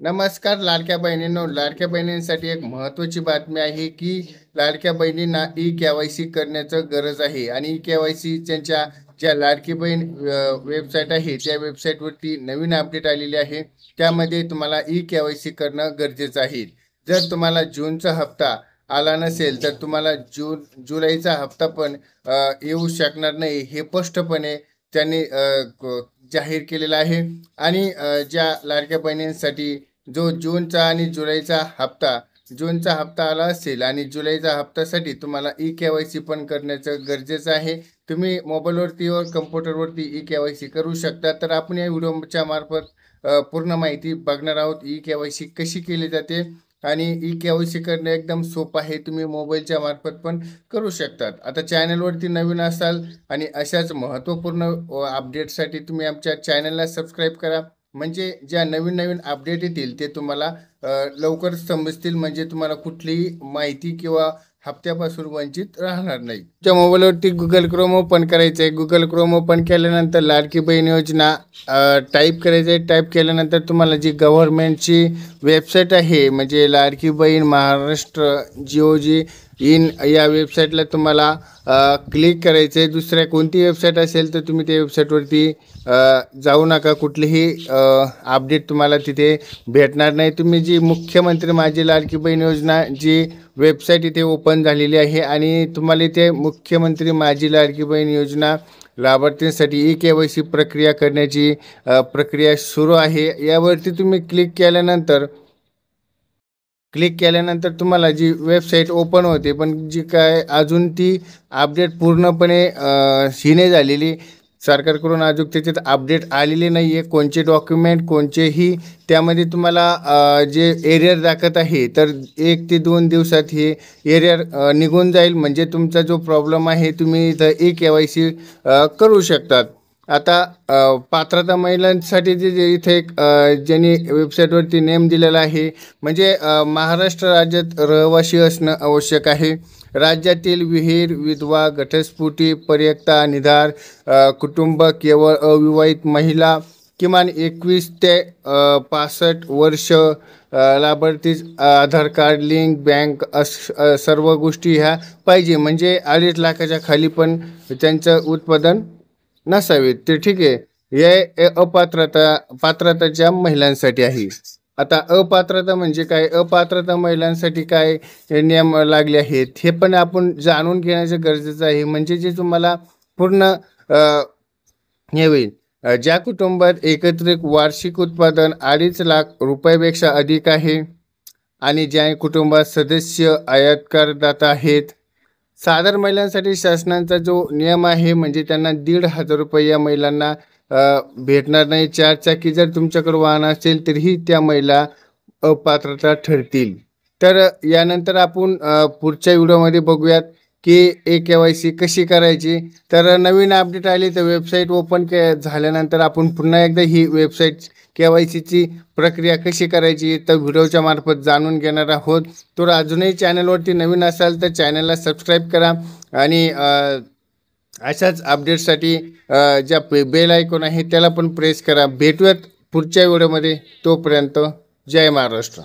नमस्कार लाडक्या बहिणींनो, लाडक्या बहिणींसाठी एक महत्त्वाची बातमी आहे की लाडक्या बहिणींना ई-के-वाय-सी करण्याचं गरज आहे आणि ई-के-वाय-सी त्यांच्या ज्या लाडकी बहीण वेबसाईट आहे त्या वेबसाईटवरती नवीन अपडेट आलेली आहे. त्यामध्ये तुम्हाला ई-के-वाय-सी करणं गरजेचं आहे. जर तुम्हाला जूनचा हप्ता आला नसेल तर तुम्हाला जुलैचा हप्ता पण येऊ शकणार नाही, हे स्पष्टपणे त्यांनी जाहीर केलेलं आहे. आणि ज्या लाडक्या बहिणींसाठी जो जूनचा आणि जूनचा हप्ता आला असेल आणि जुलैचा हप्त्यासाठी तुम्हाला ई-के-वाय-सी पण करणं गरजेचं आहे. तुम्ही मोबाईलवरती व कम्प्युटरवरती ई-के-वाय-सी करू शकता. तर आपण या व्हिडिओच्या मार्फत पूर्ण माहिती बघणार आहोत. ई-के-वाय-सी कशी केली जाते आणि ई-के-वाय-सी करणं एकदम सोपं आहे. तुम्ही मोबाईलच्या मार्फत पण करू शकतात. आता चॅनलवरती नवीन असाल आणि अशाच महत्त्वपूर्ण अपडेटसाठी तुम्ही आमच्या चॅनलला सबस्क्राईब करा. म्हणजे ज्या नवीन अपडेट येतील ते तुम्हाला लवकर समजतील. म्हणजे तुम्हाला कुठलीही माहिती किंवा हप्त्यापासून वंचित राहणार नाही. तुमच्या मोबाईलवरती गुगल क्रोम ओपन करायचं आहे. गुगल क्रोम ओपन केल्यानंतर लाडकी बहीण योजना टाईप करायचं आहे. टाईप केल्यानंतर तुम्हाला जी गव्हर्नमेंटची वेबसाईट आहे म्हणजे लाडकी बहीण महाराष्ट्र GOG इन या वेबसाईटला तुम्हाला क्लिक करायचं आहे. दुसऱ्या कोणती वेबसाईट असेल तर तुम्ही त्या वेबसाईटवरती जाऊ नका. कुठलीही अपडेट तुम्हाला तिथे भेटणार नाही. तुम्ही जी मुख्यमंत्री माझी लाडकी बहीण योजना जी वेबसाईट इथे ओपन झालेली आहे आणि तुम्हाला इथे मुख्यमंत्री माझी लाडकी बहीण योजना लाभार्थींसाठी ई-के-वाय-सी प्रक्रिया करण्याची प्रक्रिया सुरू आहे. यावरती तुम्ही क्लिक केल्यानंतर तुम्हाला जी वेबसाईट ओपन होते, पण जी काय अजून ती अपडेट पूर्णपणे ही नाही झालेली. सरकारकडून अजून त्याच्यात अपडेट आलेली नाही आहे. कोणचे डॉक्युमेंट कोणचेही त्यामध्ये तुम्हाला जे एरियर दाखवत आहे तर 1 ते 2 दिवसात हे एरियर निघून जाईल. म्हणजे तुमचा जो प्रॉब्लेम आहे तुम्ही इथं ई-के-वाय-सी करू शकतात. आता पात्रता महिलांसाठी जे इथे एक ज्यांनी वेबसाईटवरती नेम दिलेला आहे म्हणजे महाराष्ट्र राज्यात रहिवासी असणं आवश्यक आहे. राज्यातील विहीर, विधवा, घटस्फोटी, परित्यक्ता, निराधार कुटुंब, केवळ अविवाहित महिला, किमान 21 ते 65 वर्ष, लाभार्थी, आधार कार्ड लिंक, बँक सर्व गोष्टी ह्या पाहिजे. म्हणजे 2.5 लाखाच्या खाली पण त्यांचं उत्पादन नसावे. ते ठीक आहे. हे पात्रताच्या महिलांसाठी आहे. आता अपात्रता म्हणजे काय, अपात्रता महिलांसाठी काय नियम लागले आहेत हे पण आपण जाणून घेण्याचं गरजेचं आहे. म्हणजे जे तुम्हाला पूर्ण हे होईल. ज्या कुटुंबात एकत्रित वार्षिक उत्पादन 2.5 लाख रुपयापेक्षा अधिक आहे आणि ज्या कुटुंबात सदस्य आयातकारदाता आहेत. साधारण महिलांसाठी शासनाचा जो नियम आहे म्हणजे त्यांना 1,500 रुपये या महिलांना भेटणार नाही. 4 चाकी जर तुमच्याकडे वाहन असेल तरीही त्या महिला अपात्रता ठरतील. तर यानंतर आपण पुढच्या व्हिडिओमध्ये बघूयात की ई-के-वाय-सी कशी करायची. तर नवीन अपडेट आली तर वेबसाईट ओपन झाल्यानंतर आपण पुन्हा एकदा ही वेबसाईट के-वाय-सीची प्रक्रिया कशी करायची तर व्हिडिओच्या मार्फत जाणून घेणार आहोत. तर अजूनही चॅनलवरती नवीन असाल तर चॅनलला सबस्क्राईब करा आणि अशाच अपडेटसाठी ज्या बेल आयकॉन आहे त्याला पण प्रेस करा. भेटूयात पुढच्या व्हिडिओमध्ये. तोपर्यंत जय महाराष्ट्र.